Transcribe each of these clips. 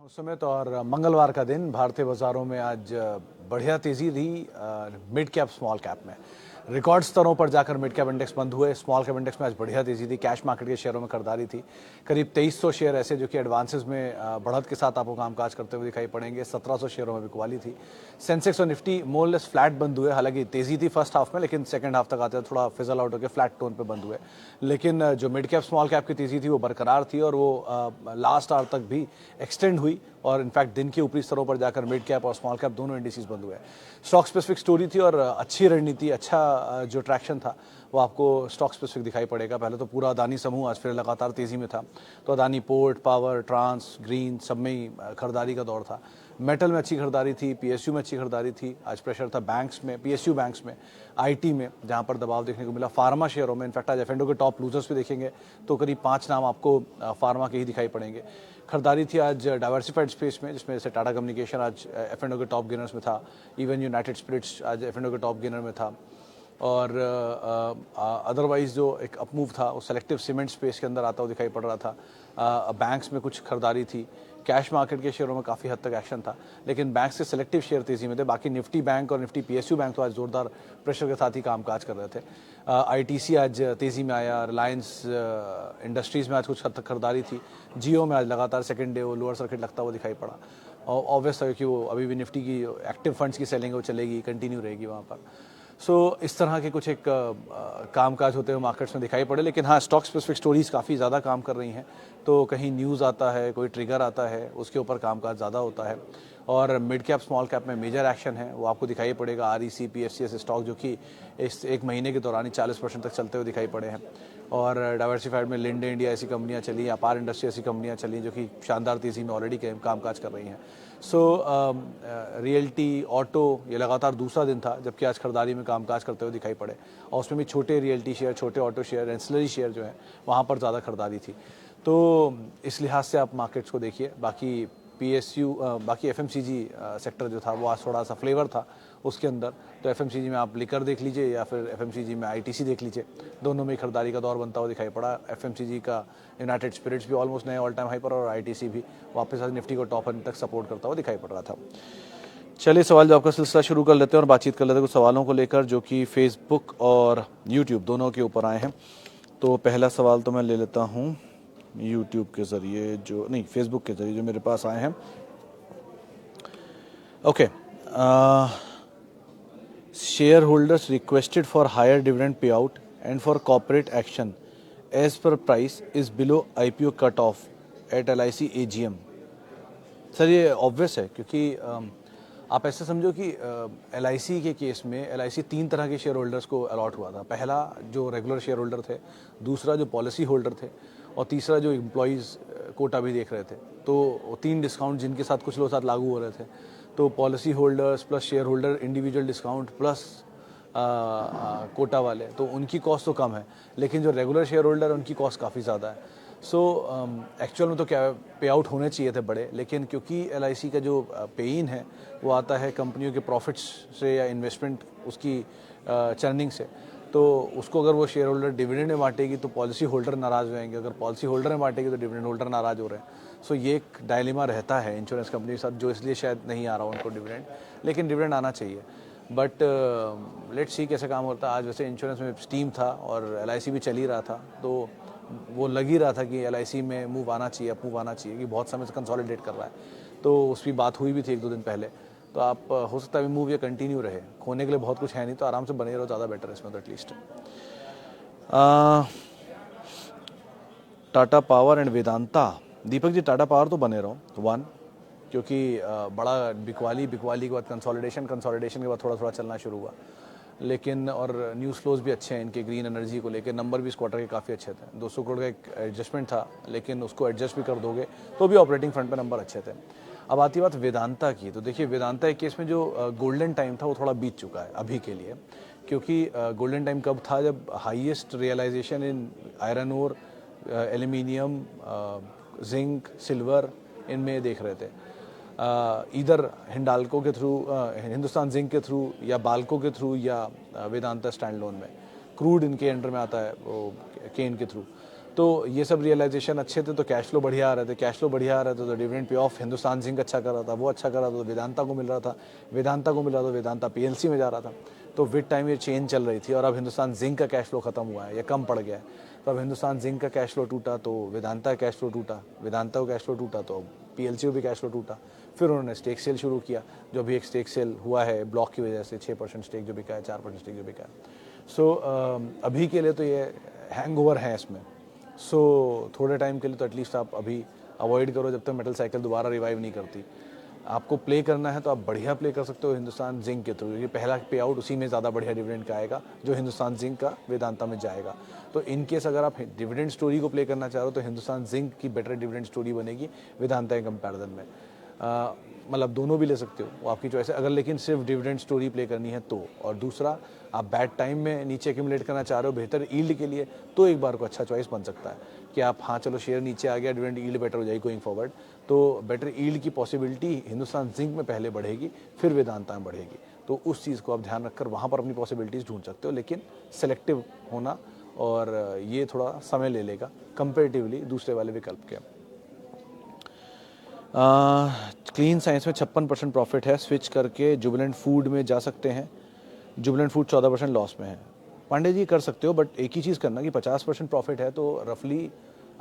सुमित और मंगलवार का दिन भारतीय बाजारों में आज बढ़िया तेजी थी मिड कैप स्मॉल कैप में। रिकॉर्ड स्तरों पर जाकर मिड कैप इंडेक्स बंद हुए। स्मॉल कैप इंडेक्स में आज बढ़िया तेजी थी। कैश मार्केट के शेयरों में खरीदारी थी। करीब 2300 शेयर ऐसे जो कि एडवांसेस में बढ़त के साथ आपको कामकाज करते हुए दिखाई पड़ेंगे। 1700 शेयरों में बिकवाली थी। सेंसेक्स और निफ्टी मोर लेस फ्लैट बंद हुए। हालांकि तेजी थी फर्स्ट हाफ में, लेकिन सेकंड हाफ तक आते थोड़ा फिजल आउट होकर फ्लैट टोन पे बंद हुए। लेकिन जो मिड कैप स्मॉल कैप की तेजी थी वो बरकरार थी और वो लास्ट आवर तक भी एक्सटेंड हुई और इनफैक्ट दिन के ऊपरी स्तरों पर जाकर मिड कैप और स्मॉल कैप दोनों इंडिसेस बंद हुए। स्टॉक स्पेसिफिक स्टोरी थी और अच्छी रणनीति, अच्छा जो ट्रैक्शन था वो आपको स्टॉक स्पेसिफिक दिखाई पड़ेगा। पहले तो पूरा अदानी समूह आज फिर लगातार तेजी में था, तो Adani port, power, trans, green सब में ही खरीदारी का दौर था। मेटल में अच्छी खरीदारी थी, पीएसयू में अच्छी खरीदारी थी। आज प्रेशर था बैंक्स में, पीएसयू बैंक्स में, आईटी में जहां पर दबाव देखने को मिला। फार्मा शेयरों में इनफैक्ट आज एफ&ओ के टॉप लूजर्स भी देखेंगे तो करीब 5 नाम आपको फार्मा के ही दिखाई पड़ेंगे। खरीदारी थी आज डाइवर्सिफाइड स्पेस में, जिसमें जैसे टाटा कम्युनिकेशन आज एफ&ओ के टॉप गेनर्स में था। इवन यूनाइटेड स्पिरिट्स आज एफ&ओ के टॉप गेनर में था। और अदरवाइज जो एक अपमूव था वो सेलेक्टिव सीमेंट स्पेस के अंदर आता हुआ दिखाई पड़ रहा था। बैंक्स में कुछ खरीदारी थी। कैश मार्केट के शेयरों में काफ़ी हद तक एक्शन था, लेकिन बैंक्स के सेलेक्टिव शेयर तेजी में थे। बाकी निफ्टी बैंक और निफ्टी पीएसयू बैंक तो आज जोरदार प्रेशर के साथ ही कामकाज कर रहे थे। आईटीसी आज तेजी में आया। रिलायंस इंडस्ट्रीज़ में आज कुछ हद तक खरीदारी थी। जियो में आज लगातार सेकंड डे वो लोअर सर्किट लगता हुआ दिखाई पड़ा। और ऑब्वियस है कि वो अभी भी निफ्टी की एक्टिव फंड्स की सेलिंग वो चलेगी, कंटिन्यू रहेगी वहाँ पर। सो इस तरह के कुछ एक कामकाज होते हुए मार्केट्स में दिखाई पड़े। लेकिन हाँ, स्टॉक स्पेसिफिक स्टोरीज काफ़ी ज़्यादा काम कर रही हैं। तो कहीं न्यूज़ आता है, कोई ट्रिगर आता है, उसके ऊपर कामकाज ज़्यादा होता है। और मिड कैप स्मॉल कैप में मेजर एक्शन है वो आपको दिखाई पड़ेगा। आरईसी, पीएफसीएस स्टॉक जो कि इस एक महीने के दौरान ही 40% तक चलते हुए दिखाई पड़े हैं। और डाइवर्सिफाइड में लिंडे इंडिया ऐसी कंपनियां चली, अपार इंडस्ट्री ऐसी कंपनियां चली जो कि शानदार तेज़ी में ऑलरेडी कामकाज कर रही हैं। सो रियल्टी, ऑटो, ये लगातार दूसरा दिन था जबकि आज खरीदारी में कामकाज करते हुए दिखाई पड़े। और उसमें भी छोटे रियल्टी शेयर, छोटे ऑटो शेयर, एंसिलरी शेयर जो है वहाँ पर ज़्यादा खरीदारी थी। तो इस लिहाज से आप मार्केट्स को देखिए। बाकी पीएसयू, बाकी एफएमसीजी सेक्टर जो था वो आज थोड़ा सा फ्लेवर था उसके अंदर। तो एफएमसीजी में आप लिकर देख लीजिए या फिर एफएमसीजी में आईटीसी देख लीजिए, दोनों में खरीदारी का दौर बनता हुआ दिखाई पड़ा। एफएमसीजी का यूनाइटेड स्पिरिट्स भी ऑलमोस्ट नए ऑल टाइम हाई पर और आईटीसी भी वापस आज निफ्टी को टॉप तक सपोर्ट करता हुआ दिखाई पड़ रहा था। चलिए सवाल जवाब का सिलसिला शुरू कर लेते हैं और बातचीत कर लेते हैं कुछ सवालों को लेकर जो कि फेसबुक और यूट्यूब दोनों के ऊपर आए हैं। तो पहला सवाल तो मैं ले लेता हूँ यूट्यूब के ज़रिए, जो नहीं फेसबुक के ज़रिए जो मेरे पास आए हैं। Okay, share holders requested for higher dividend pay out and for corporate action as per price is below IPO cut off at LIC AGM. Sir ये ऑब्वियस है क्योंकि आप ऐसे समझो कि एलआईसी के केस में एलआईसी 3 तरह के शेयर होल्डर्स को अलॉट हुआ था। पहला जो रेगुलर शेयर होल्डर थे, दूसरा जो पॉलिसी होल्डर थे और तीसरा जो एम्प्लॉयज़ कोटा भी देख रहे थे। तो 3 डिस्काउंट जिनके साथ कुछ लोग साथ लागू हो रहे थे। तो policy holders plus share holder individual discount plus quota वाले, तो उनकी कॉस्ट तो कम है, लेकिन जो रेगुलर शेयर होल्डर है उनकी कॉस्ट काफ़ी ज़्यादा है। सो एक्चुअल में तो क्या पे आउट होने चाहिए थे बड़े, लेकिन क्योंकि एलआईसी का जो पे इन है वो आता है कंपनियों के प्रॉफिट्स से या इन्वेस्टमेंट उसकी चर्निंग से, तो उसको अगर वो शेयर होल्डर डिविडेंड में बांटेगी तो पॉलिसी होल्डर नाराज़ हो जाएंगे, अगर पॉलिसी होल्डर में बांटेगी तो डिविडेंड होल्डर नाराज़ हो रहे हैं। सो ये एक डायलेमा रहता है इंश्योरेंस कंपनी के साथ, जो इसलिए शायद नहीं आ रहा उनको डिविडेंड, लेकिन डिविडेंड आना चाहिए। बट लेट्स सी कैसे काम होता है। आज वैसे इंश्योरेंस में स्टीम था और एलआईसी भी चल ही रहा था, तो वो लग ही रहा था कि एलआईसी में मूव आना चाहिए, अप आना चाहिए, कि बहुत समय से कंसोलिडेट कर रहा है। तो उसकी बात हुई भी थी 1-2 दिन पहले। तो आप हो सकता है मूव या कंटिन्यू रहे, खोने के लिए बहुत कुछ है नहीं, तो आराम से बने रहो, ज़्यादा बेटर है इसमें तो at least. Tata power and Vedanta, Deepak ji Tata power तो बने रहो 1, क्योंकि बड़ा बिकवाली के बाद कंसोलिडेशन के बाद थोड़ा थोड़ा चलना शुरू हुआ, लेकिन और न्यूज़ फ्लोज भी अच्छे हैं इनके ग्रीन एनर्जी को लेकर। नंबर भी इस क्वार्टर के काफ़ी अच्छे थे। 200 करोड़ का एक एडजस्टमेंट था, लेकिन उसको एडजस्ट भी कर दोगे तो भी ऑपरेटिंग फ्रंट पे नंबर अच्छे थे। अब आती बात वेदांता की, तो देखिए वेदांता एक केस में जो गोल्डन टाइम था वो थोड़ा बीत चुका है अभी के लिए, क्योंकि गोल्डन टाइम कब था, जब highest realisation in iron ore, aluminium, zinc, silver इनमें देख रहे थे। इधर हिंडाल्को के थ्रू, हिंदुस्तान जिंक के थ्रू, या बाल्को के थ्रू, या वेदांता स्टैंड लोन में। क्रूड इनके अंडर में आता है वो केन के थ्रू। तो ये सब रियलाइजेशन अच्छे थे, तो कैश फ्लो बढ़िया आ रहे थे, कैश फ्लो बढ़िया आ रहे थे तो dividend pay of Hindustan zinc अच्छा कर रहा था, वो अच्छा कर रहा था तो वेदांता को मिल रहा था, वेदांता को मिल रहा था तो वेदांता पीएलसी में जा रहा था। तो विद टाइम ये चेंज चल रही थी और अब हिंदुस्तान जिंक का कैश फ्लो खत्म हुआ है या कम पड़ गया है, तो अब हिंदुस्तान जिंक का कैश फ्लो टूटा तो वेदांता का कैश फ्लो टूटा, वेदांता का कैश फ्लो टूटा तो पीएलसी को भी कैश फ्लो टूटा। फिर उन्होंने स्टेक सेल शुरू किया, जो भी एक स्टेक सेल हुआ है ब्लॉक की वजह से, 6% स्टेक जो बिका है, 4% स्टेक जो बिका है। सो अभी के लिए तो ये हैंगओवर है इसमें। सो थोड़े टाइम के लिए तो एटलीस्ट आप अभी अवॉइड करो जब तक मेटल साइकिल दोबारा रिवाइव नहीं करती। आपको प्ले करना है तो आप बढ़िया प्ले कर सकते हो हिंदुस्तान जिंक के थ्रू, क्योंकि पहला पे आउट उसी में ज़्यादा बढ़िया डिविडेंड का आएगा जो हिंदुस्तान जिंक का वेदांता में जाएगा। तो इन केस अगर आप डिविडेंड स्टोरी को प्ले करना चाह रहे हो तो हिंदुस्तान जिंक की बेटर डिविडेंड स्टोरी बनेगी वेदांता के कंपैरिजन में। मतलब दोनों भी ले सकते हो, वो आपकी चॉइस है, अगर लेकिन सिर्फ डिविडेंड स्टोरी प्ले करनी है तो। और दूसरा, आप बैड टाइम में नीचे एक्यूमुलेट करना चाह रहे हो बेहतर ईल्ड के लिए, तो एक बार को अच्छा चॉइस बन सकता है कि आप, हाँ चलो शेयर नीचे आ गया, डिविडेंड ईल्ड बेटर हो जाएगी गोइंग फॉरवर्ड, तो बेटर ईल्ड की पॉसिबिलिटी हिंदुस्तान जिंक में पहले बढ़ेगी, फिर वेदांता में बढ़ेगी। तो उस चीज़ को आप ध्यान रखकर वहाँ पर अपनी पॉसिबिलिटीज़ ढूंढ सकते हो, लेकिन सेलेक्टिव होना, और ये थोड़ा समय ले लेगा कंपेरेटिवली दूसरे वाले विकल्प के। क्लीन साइंस में 56% प्रॉफिट है, स्विच करके जुबिलेंट फूड में जा सकते हैं, जुबिलेंट फूड 14% लॉस में है। पांडे जी कर सकते हो, बट एक ही चीज़ करना कि 50% प्रॉफिट है तो रफली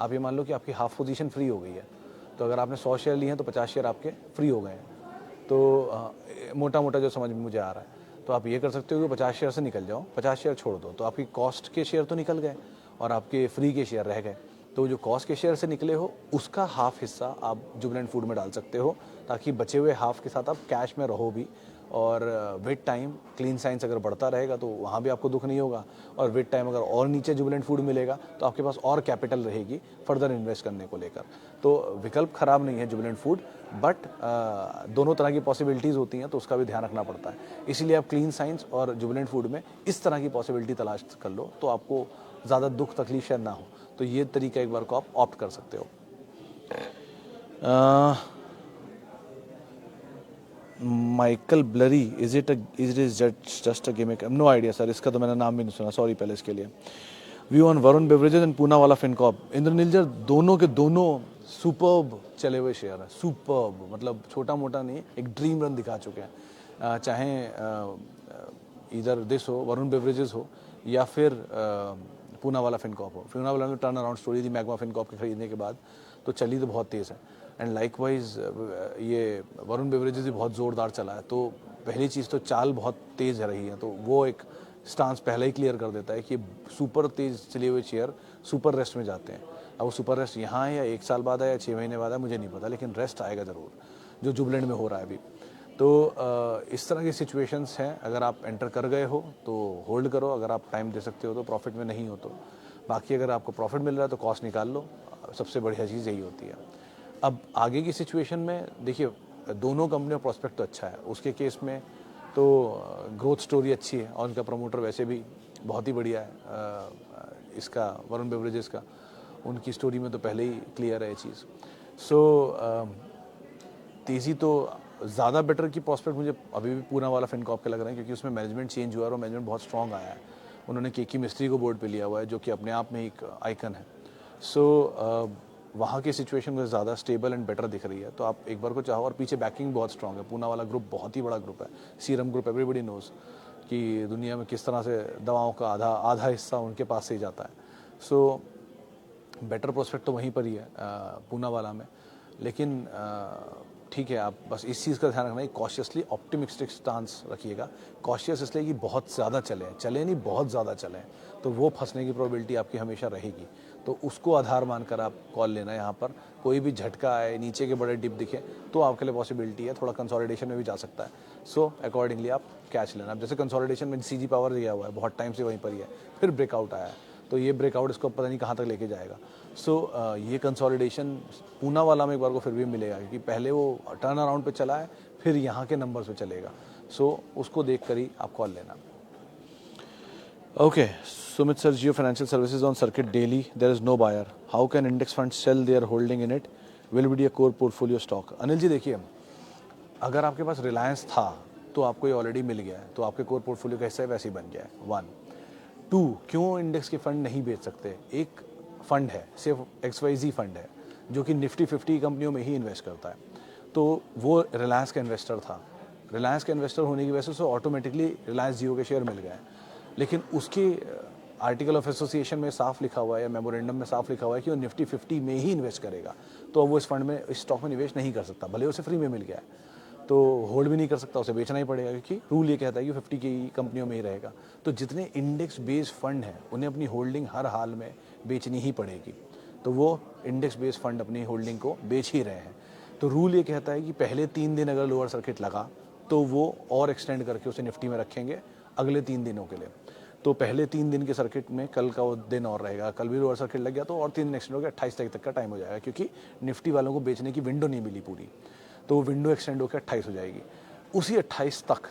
आप ये मान लो कि आपकी हाफ पोजीशन फ्री हो गई है। तो अगर आपने 100 शेयर लिए हैं तो 50 शेयर आपके फ्री हो गए हैं। तो मोटा मोटा जो समझ में मुझे आ रहा है, तो आप ये कर सकते हो कि 50 शेयर से निकल जाओ, 50 शेयर छोड़ दो, तो आपकी कॉस्ट के शेयर तो निकल गए और आपके फ्री के शेयर रह गए। तो जो कॉस्ट के शेयर से निकले हो उसका हाफ हिस्सा आप जुबिलेंट फूड में डाल सकते हो, ताकि बचे हुए हाफ के साथ आप कैश में रहो भी। और विद टाइम क्लीन साइंस अगर बढ़ता रहेगा तो वहाँ भी आपको दुख नहीं होगा, और विद टाइम अगर और नीचे जुबिलेंट फूड मिलेगा तो आपके पास और कैपिटल रहेगी फर्दर इन्वेस्ट करने को लेकर। तो विकल्प खराब नहीं है जुबिलेंट फूड, बट दोनों तरह की पॉसिबिलिटीज़ होती हैं तो उसका भी ध्यान रखना पड़ता है। इसीलिए आप क्लीन साइंस और जुबिलेंट फूड में इस तरह की पॉसिबिलिटी तलाश कर लो तो आपको ज़्यादा दुख तकलीफ शायद ना हो। तो ये तरीका एक बार को आप ऑप्ट कर सकते हो। Michael Blurry, is it just a gimmick? No idea sir, इसका तो मैंने नाम भी नहीं सुना, सॉरी पहले इसके लिए। View on Varun Beverages and Poonawalla Fincorp. Indranil ji, दोनों के दोनों सुपर्ब चले हुए शेयर है, सुपर्ब, मतलब छोटा मोटा नहीं, एक ड्रीम रन दिखा चुके हैं। चाहे इधर दिस हो, वरुण बेवरेजेस हो, या फिर पूनावाला फिनकॉर्प हो। पूनावाला में टर्न अराउंड स्टोरी थी मैग्मा फिनकॉर्प के खरीदने के बाद, तो चली तो बहुत तेज़ है। एंड लाइकवाइज ये वरुण बेवरेजेस भी बहुत ज़ोरदार चला है। तो पहली चीज़ तो चाल बहुत तेज़ रही है, तो वो एक स्टांस पहले ही क्लियर कर देता है कि सुपर तेज़ चले हुए शेयर सुपर रेस्ट में जाते हैं। अब वो सुपर रेस्ट यहाँ है या 1 साल बाद है या 6 महीने बाद है मुझे नहीं पता, लेकिन रेस्ट आएगा ज़रूर, जो जुबलैंड में हो रहा है अभी। तो इस तरह की सिचुएशंस हैं, अगर आप एंटर कर गए हो तो होल्ड करो, अगर आप टाइम दे सकते हो तो, प्रॉफिट में नहीं हो तो। बाकी अगर आपको प्रॉफिट मिल रहा है तो कॉस्ट निकाल लो, सबसे बढ़िया चीज़ यही होती है। अब आगे की सिचुएशन में देखिए, दोनों कंपनियों का प्रोस्पेक्ट तो अच्छा है, उसके केस में तो ग्रोथ स्टोरी अच्छी है और उनका प्रमोटर वैसे भी बहुत ही बढ़िया है। इसका वरुण बेवरेजेस का, उनकी स्टोरी में तो पहले ही क्लियर है ये चीज़। सो तेज़ी तो ज़्यादा बेटर की प्रॉस्पेक्ट मुझे अभी भी पूनावाला फिनकॉर्प के लग रहे हैं, क्योंकि उसमें मैनेजमेंट चेंज हुआ है और मैनेजमेंट बहुत स्ट्रॉन्ग आया है। उन्होंने केकी मिस्त्री को बोर्ड पे लिया हुआ है, जो कि अपने आप में एक आइकन है। सो वहाँ की सिचुएशन मुझे ज़्यादा स्टेबल एंड बेटर दिख रही है। तो आप एक बार को चाहो, और पीछे बैकिंग बहुत स्ट्रॉन्ग है, पूनावाला ग्रुप बहुत ही बड़ा ग्रुप है, सीरम ग्रुप, एवरीबडी नोज कि दुनिया में किस तरह से दवाओं का आधा हिस्सा उनके पास से ही जाता है। सो बेटर प्रोस्पेक्ट तो वहीं पर ही है पूनावाला में। लेकिन ठीक है, आप बस इस चीज़ का ध्यान रखना है, कॉशियसली ऑप्टिमिस्टिक स्टांस रखिएगा। कॉशियस इसलिए कि बहुत ज़्यादा चले नहीं, बहुत ज़्यादा चले, तो वो फंसने की प्रोबेबिलिटी आपकी हमेशा रहेगी। तो उसको आधार मानकर आप कॉल लेना। यहाँ पर कोई भी झटका आए, नीचे के बड़े डिप दिखे, तो आपके लिए पॉसिबिलिटी है, थोड़ा कंसोलिडेशन में भी जा सकता है। सो अकॉर्डिंगली आप कैच लेना। अब जैसे कंसोलिडेशन में सीजी पावर दिया हुआ है, बहुत टाइम से वहीं पर ही है, फिर ब्रेकआउट आया है, तो ये ब्रेकआउट इसको पता नहीं कहाँ तक लेके जाएगा। सो ये कंसोलिडेशन पूनावाला में एक बार को फिर भी मिलेगा, क्योंकि पहले वो टर्न अराउंड पे चला है, फिर यहाँ के नंबर्स पे चलेगा। सो उसको देख कर ही आप कॉल लेना। Okay, Sumit sir, Geo Financial Services on circuit daily. There is no buyer. How can index funds sell their holding in it? Will it be a core portfolio stock? Anil ji देखिए, अगर आपके पास रिलायंस था तो आपको ये ऑलरेडी मिल गया है, तो आपके कोर पोर्टफोलियो का हिस्सा वैसे ही बन गया है। 1 2, क्यों इंडेक्स के फंड नहीं बेच सकते? एक फंड है, सिर्फ XYZ फंड है जो कि निफ्टी 50 कंपनियों में ही इन्वेस्ट करता है, तो वो रिलायंस का इन्वेस्टर था। रिलायंस का इन्वेस्टर होने की वजह से ऑटोमेटिकली रिलायंस जियो के शेयर मिल गए, लेकिन उसके आर्टिकल ऑफ एसोसिएशन में साफ लिखा हुआ है या मेमोरेंडम में साफ लिखा हुआ है कि वो निफ्टी 50 में ही इन्वेस्ट करेगा, तो अब वो इस फंड में, इस स्टॉक में निवेश नहीं कर सकता, भले उसे फ्री में मिल गया है, तो होल्ड भी नहीं कर सकता, उसे बेचना ही पड़ेगा, क्योंकि रूल ये कहता है कि 50 की कंपनियों में ही रहेगा। तो जितने इंडेक्स बेस्ड फंड हैं उन्हें अपनी होल्डिंग हर हाल में बेचनी ही पड़ेगी, तो वो इंडेक्स बेस्ड फंड अपनी होल्डिंग को बेच ही रहे हैं। तो रूल ये कहता है कि पहले 3 दिन अगर लोअर सर्किट लगा तो वो और एक्सटेंड करके उसे निफ्टी में रखेंगे अगले 3 दिनों के लिए। तो पहले 3 दिन के सर्किट में कल का वो दिन और रहेगा, कल भी लोअर सर्किट लग गया तो और 3 दिन एक्सटेंड हो गया, 28 तारीख तक का टाइम हो जाएगा, क्योंकि निफ्टी वालों को बेचने की विंडो नहीं मिली पूरी, तो वो विंडो एक्सटेंड होकर 28 हो जाएगी। उसी 28 तक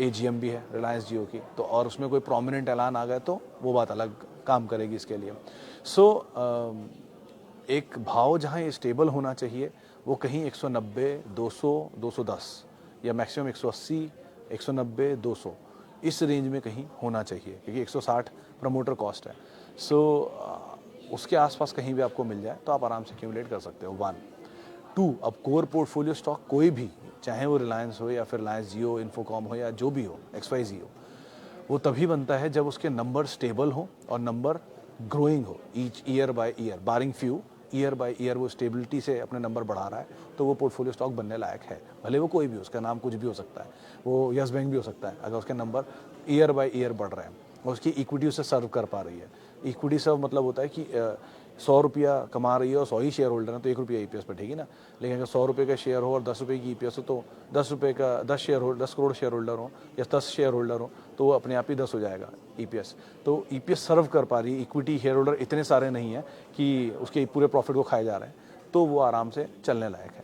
AGM भी है रिलायंस जियो की, तो और उसमें कोई प्रोमिनेंट ऐलान आ गए तो वो बात अलग काम करेगी इसके लिए। एक भाव जहाँ ये स्टेबल होना चाहिए वो कहीं 190, 200, 210 या मैक्सिमम 180, 190, 200 इस रेंज में कहीं होना चाहिए, क्योंकि 160 प्रमोटर कॉस्ट है। उसके आसपास कहीं भी आपको मिल जाए तो आप आराम से एक्यूमुलेट कर सकते हो। 1, 2, अब कोर पोर्टफोलियो स्टॉक कोई भी, चाहे वो रिलायंस हो या फिर रिलायंस जियो, इन्फोकॉम हो या जो भी हो, XYZ हो, वो तभी बनता है जब उसके नंबर स्टेबल हो और नंबर ग्रोइंग हो each year by year, barring few, year by year वो स्टेबिलिटी से अपने नंबर बढ़ा रहा है, तो वो पोर्टफोलियो स्टॉक बनने लायक है। भले वो कोई भी, उसका नाम कुछ भी हो सकता है, वो यस बैंक भी हो सकता है, अगर उसके नंबर ईयर बाय ईयर बढ़ रहे हैं और उसकी इक्विटी उसे सर्व कर पा रही है। इक्विटी सर्व मतलब होता है कि 100 रुपया कमा रही है और 100 ही शेयर होल्डर है तो 1 रुपया EPS बैठेगी ना। लेकिन अगर 100 रुपये का शेयर हो और 10 रुपये की EPS हो, तो 10 रुपये का 10 करोड़ शेयर होल्डर हो या 10 शेयर होल्डर हो तो वो अपने आप ही 10 हो जाएगा EPS। तो EPS सर्व कर पा रही है, इक्विटी शेयर होल्डर इतने सारे नहीं है कि उसके पूरे प्रॉफिट को खाए जा रहे हैं, तो वो आराम से चलने लायक है।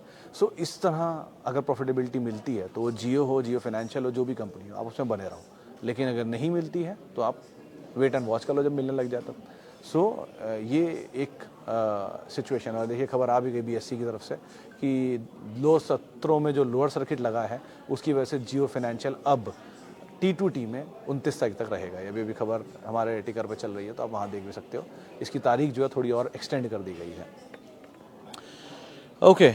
इस तरह अगर प्रॉफिटेबिलिटी मिलती है तो वो जियो हो, जियो फाइनेंशियल हो, जो भी कंपनी हो, आप उसमें बने रहो। लेकिन अगर नहीं मिलती है तो आप वेट एंड वॉच कर लो जब मिलने लग जाए तब। ये एक सिचुएशन है। देखिए खबर आ भी गई BSE की तरफ से कि लो सत्रों में जो लोअर सर्किट लगा है उसकी वजह से जियो फाइनेंशियल अब T2T में 29 तारीख तक रहेगा। ये भी खबर हमारे टिकर पर चल रही है, तो आप वहाँ देख भी सकते हो। इसकी तारीख जो है थोड़ी और एक्सटेंड कर दी गई है। Okay,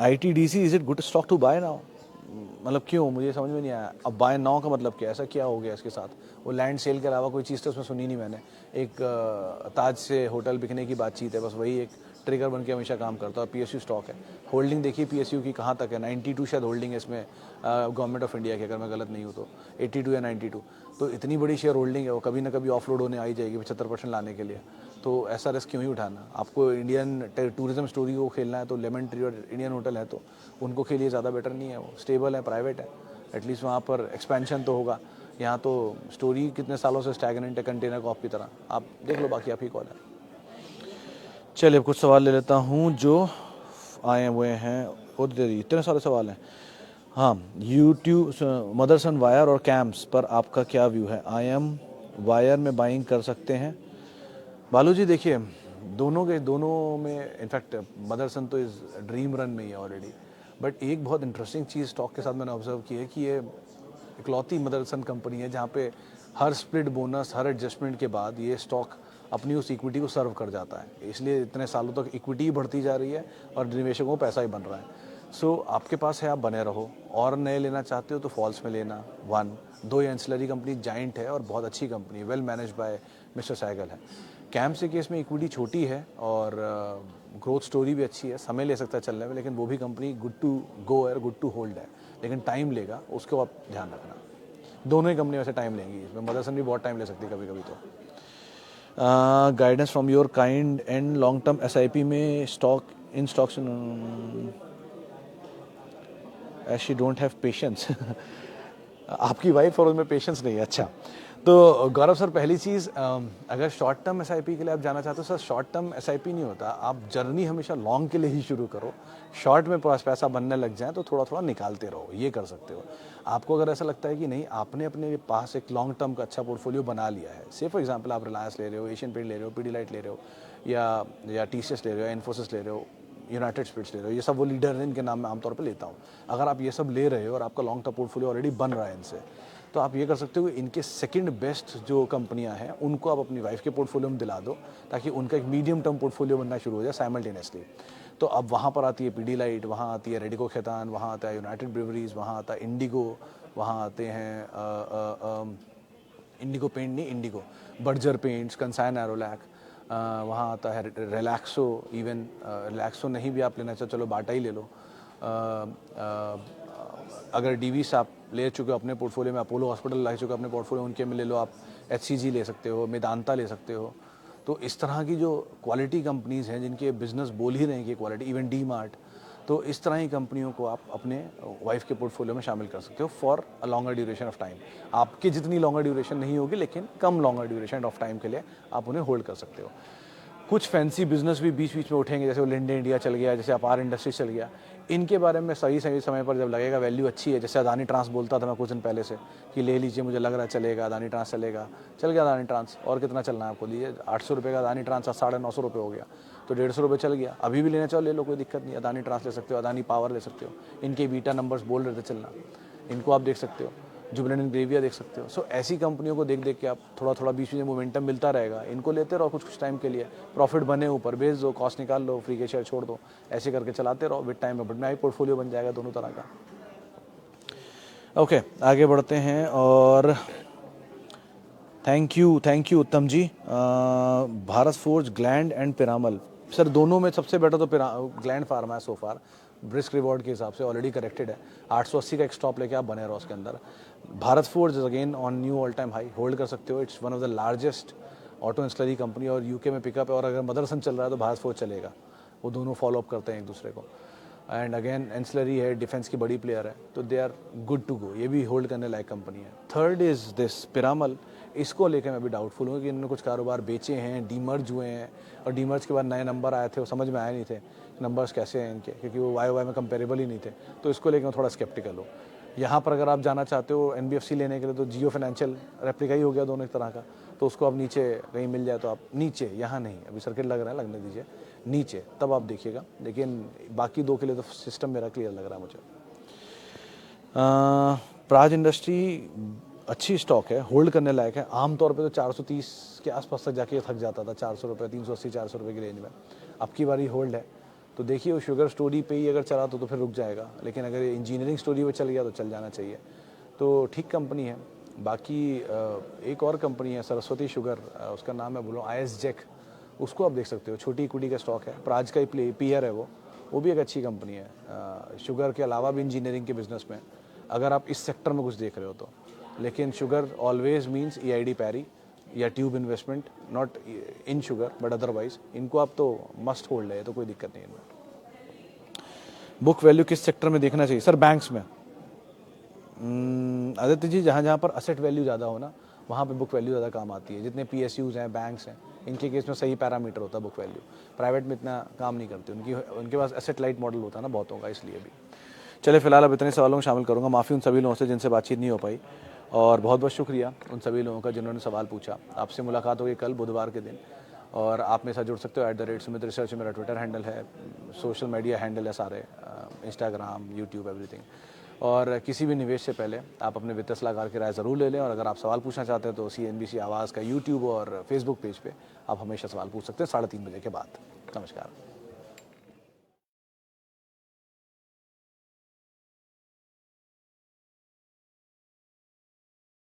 ITDC, is it good stock to buy now? मतलब क्यों, मुझे समझ में नहीं आया। अब बाय नाउ का मतलब क्या, ऐसा क्या हो गया इसके साथ? वो लैंड सेल के अलावा कोई चीज़ तो उसमें सुनी नहीं मैंने। एक ताज से होटल बिकने की बातचीत है, बस वही एक ट्रिगर बन के हमेशा काम करता है। और PSU स्टॉक है, होल्डिंग देखिए PSU की कहाँ तक है, 92 शायद होल्डिंग है इसमें गवर्नमेंट ऑफ इंडिया की, अगर मैं गलत नहीं हूँ तो 82 या 92। तो इतनी बड़ी शेयर होल्डिंग है, वो कभी ना कभी ऑफलोड होने आई जाएगी 75% लाने के लिए। तो ऐसा रिस्क क्यों ही उठाना? आपको इंडियन टूरिज्म स्टोरी को खेलना है तो लेमन ट्री और इंडियन होटल है तो उनको खेलिए, ज़्यादा बेटर नहीं है? वो स्टेबल है, प्राइवेट है, एटलीस्ट वहाँ पर एक्सपेंशन तो होगा। यहाँ तो स्टोरी कितने सालों से स्टैगनेंट है, कंटेनर कॉप की तरह। आप देख लो, बाकी आप ही कॉल है। चलिए अब कुछ सवाल ले लेता हूँ जो आए हुए हैं। और इतने सारे सवाल हैं। हाँ, यूट्यूब मदरसन वायर और कैम्प्स पर आपका क्या व्यू है? IM वायर में बाइंग कर सकते हैं? बालू जी देखिए, दोनों में इनफैक्ट मदरसन तो इस ड्रीम रन में ही है ऑलरेडी। बट एक बहुत इंटरेस्टिंग चीज़ स्टॉक के साथ मैंने ऑब्जर्व की है कि ये इकलौती मदरसन कंपनी है जहाँ पे हर स्प्लिट बोनस, हर एडजस्टमेंट के बाद ये स्टॉक अपनी उस इक्विटी को सर्व कर जाता है। इसलिए इतने सालों तक इक्विटी ही बढ़ती जा रही है और निवेशकों को पैसा ही बन रहा है। आपके पास है, आप बने रहो। और नए लेना चाहते हो तो फॉल्स में लेना। 1, 2 एंसिलरी कंपनी जाइंट है और बहुत अच्छी company, well manage by mister Sehgal है। कैम्प्स के केस में इक्विटी छोटी है और ग्रोथ स्टोरी भी अच्छी है, समय ले सकता है चलने में, लेकिन वो भी कंपनी गुड टू गो है, गुड टू होल्ड है, लेकिन टाइम लेगा, उसको आप ध्यान रखना। दोनों ही कंपनी वैसे टाइम लेंगी, इसमें मदरसन भी बहुत टाइम ले सकती है कभी कभी। तो guidance from your kind and long term SIP में stocks as she don't have patience. आपकी वाइफ और उसमें पेशेंस नहीं है। अच्छा, तो गौरव सर, पहली चीज़, अगर शॉर्ट टर्म SIP के लिए आप जाना चाहते हो सर, शॉर्ट टर्म SIP नहीं होता। आप जर्नी हमेशा लॉन्ग के लिए ही शुरू करो। शॉर्ट में पैसा बनने लग जाए तो थोड़ा थोड़ा निकालते रहो, ये कर सकते हो। आपको अगर ऐसा लगता है कि नहीं, आपने अपने पास एक लॉन्ग टर्म का अच्छा पोर्टफोलियो बना लिया है, से फॉर एग्जाम्पल आप रिलायंस ले रहे हो, एशियन पेंट ले रहे हो, पीडीलाइट ले रहे हो, या TCS ले रहे हो, इन्फोसिस ले रहे हो, यूनाइटेड स्पिरिट्स ले रहे हो, ये सब वो लीडर हैं, इनके नाम मैं आमतौर पर लेता हूँ। अगर आप ये सब ले रहे हो और आपका लॉन्ग टर्म पोर्टफोलियो ऑलरेडी बन रहा है इनसे, तो आप ये कर सकते हो कि इनके सेकंड बेस्ट जो कंपनियां हैं उनको आप अपनी वाइफ के पोर्टफोलियो में दिला दो, ताकि उनका एक मीडियम टर्म पोर्टफोलियो बनना शुरू हो जाए साइमल्टेनियसली। तो अब वहाँ पर आती है पीडीलाइट, वहाँ आती है रेडिको खैतान, वहाँ आता है यूनाइटेड ब्रेवरीज, वहाँ आता है इंडिगो, वहाँ आते हैं इंडिगो पेंट नहीं, इंडिगो बर्जर पेंट्स, कंसाइन एरोलैक, वहाँ आता है रिलैक्सो, इवन रिलैक्सो नहीं भी आप लेना चाहो चलो बाटा ही ले लो। अगर डीवीस आप ले चुके हो अपने पोर्टफोलियो में, अपोलो हॉस्पिटल ला चुके हो अपने पोर्टफोलियो, उनके में ले लो आप, एचसीजी ले सकते हो, मेदांता ले सकते हो। तो इस तरह की जो क्वालिटी कंपनीज़ हैं जिनके बिजनेस बोल ही रहे हैं कि क्वालिटी, इवन डी मार्ट, तो इस तरह की कंपनियों को आप अपने वाइफ के पोर्टफोलियो में शामिल कर सकते हो for a longer duration of time. आपकी जितनी लॉन्गर ड्यूरेशन नहीं होगी, लेकिन कम लॉन्गर ड्यूरेशन ऑफ टाइम के लिए आप उन्हें होल्ड कर सकते हो। कुछ फैंसी बिजनेस भी बीच बीच में उठेंगे, जैसे वो लिंडे इंडिया चल गया, जैसे अपार इंडस्ट्री चल गया। इनके बारे में सही सही समय पर जब लगेगा वैल्यू अच्छी है, जैसे अदानी ट्रांस बोलता था मैं कुछ दिन पहले से कि ले लीजिए, मुझे लग रहा है चलेगा, अदानी ट्रांस चलेगा, चल गया अदानी ट्रांस। और कितना चलना है आपको, लीजिए 800 रुपये का अदानी ट्रांस 950 रुपये हो गया, तो 150 रुपये चल गया। अभी भी लेना चाहो ले लो, कोई दिक्कत नहीं। अदानी ट्रांस ले सकते हो, अदानी पावर ले सकते हो, इनके बीटा नंबर्स बोल रहे थे चलना, इनको आप देख सकते हो। जुबिलेंट इंग्रेविया देख सकते हो। सो ऐसी कंपनियों को देख देख के आप थोड़ा थोड़ा बीच में मोमेंटम मिलता रहेगा, इनको लेते रहो कुछ कुछ टाइम के लिए, प्रॉफिट बने ऊपर बेच दो, कॉस्ट निकाल लो, फ्री के शेयर छोड़ दो, ऐसे करके चलाते रहो। विद टाइम में आई पोर्टफोलियो बन जाएगा दोनों तरह का। ओके, आगे बढ़ते हैं। और thank you Uttam ji. Bharat Forge, Gland and Piramal, sir दोनों में सबसे बेटर तो ग्लैंड फार्मा है सो फार, रिस्क रिवॉर्ड के हिसाब से ऑलरेडी करेक्टेड है। 880 का एक स्टॉप लेके आप बने रहो उसके अंदर। Bharat Forge is again on new all time high, hold कर सकते हो। It's one of the largest auto ancillary company और यूके में पिकअप है, और अगर मदरसन चल रहा है तो भारत फोर्ज चलेगा, वो दोनों फॉलो अप करते हैं एक दूसरे को। एंड अगेन एंसिलरी है, डिफेंस की बड़ी प्लेयर है, तो they are good to go, ये भी होल्ड करने लायक कंपनी है। थर्ड इज दिस पिरामल, इसको लेकर मैं भी डाउटफुल हूँ कि इन्होंने कुछ कारोबार बेचे हैं, डीमर्ज हुए हैं, और डीमर्ज के बाद नए नंबर आए थे, वो समझ में आए नहीं थे नंबर्स कैसे हैं इनके, क्योंकि वो वाई में कंपेरेबल ही नहीं थे। तो इसको लेकर मैं थोड़ा स्केप्टिकल हूँ। यहाँ पर अगर आप जाना चाहते हो एनबीएफसी लेने के लिए, तो जियो फाइनेंशियल रेप्लिका ही हो गया दोनों एक तरह का, तो उसको आप नीचे कहीं मिल जाए तो आप नीचे, यहाँ नहीं, अभी सर्किट लग रहा है, लगने दीजिए नीचे, तब आप देखिएगा। लेकिन बाकी दो के लिए तो सिस्टम मेरा क्लियर लग रहा है मुझे। प्राज इंडस्ट्री अच्छी स्टॉक है, होल्ड करने लायक है। आमतौर पे तो 430 के आसपास तक जाके थक जाता था, 400 रुपये, 380 400 रुपये की रेंज में। अब की बारी होल्ड है, तो देखिए वो शुगर स्टोरी पे ही अगर चला तो फिर रुक जाएगा, लेकिन अगर इंजीनियरिंग स्टोरी पे चल गया तो चल जाना चाहिए। तो ठीक कंपनी है। बाकी एक और कंपनी है सरस्वती शुगर, उसका नाम है बोलो IS जैक, उसको आप देख सकते हो, छोटी कुटी का स्टॉक है, प्राज का ही पीयर है वो भी एक अच्छी कंपनी है। शुगर के अलावा भी इंजीनियरिंग के बिजनेस में, अगर आप इस सेक्टर में कुछ देख रहे हो तो। लेकिन शुगर ऑलवेज मीन्स EID पैरी या tube investment, not in sugar but otherwise इनको आप तो मस्ट होल्ड है, तो कोई दिक्कत नहीं इनमें। बुक वैल्यू किस सेक्टर में देखना चाहिए, सर बैंक्स में। आदित्य जी, जहाँ जहाँ पर असेट वैल्यू ज़्यादा हो ना, वहाँ पे बुक वैल्यू ज़्यादा काम आती है। जितने PSUs हैं, बैंक्स हैं, इनके केस में सही पैरामीटर होता है बुक वैल्यू। प्राइवेट में इतना काम नहीं करते, उनके पास एसेट लाइट मॉडल होता है ना बहुतों का, इसलिए भी। चले फिलहाल अब इतने सवालों को शामिल करूँगा। माफ़ी उन सभी लोगों से जिनसे बातचीत नहीं हो पाई, और बहुत बहुत शुक्रिया उन सभी लोगों का जिन्होंने सवाल पूछा। आपसे मुलाकात होगी कल बुधवार के दिन, और आप मेरे साथ जुड़ सकते हो @सुमित रिसर्च मेरा ट्विटर हैंडल है, सोशल मीडिया हैंडल है सारे, इंस्टाग्राम, यूट्यूब, एवरीथिंग। और किसी भी निवेश से पहले आप अपने वित्तीय सलाहकार की राय ज़रूर ले लें, और अगर आप सवाल पूछना चाहते हैं तो CNBC आवाज़ का यूट्यूब और फेसबुक पेज पे आप हमेशा सवाल पूछ सकते हैं 3:30 बजे के बाद। नमस्कार।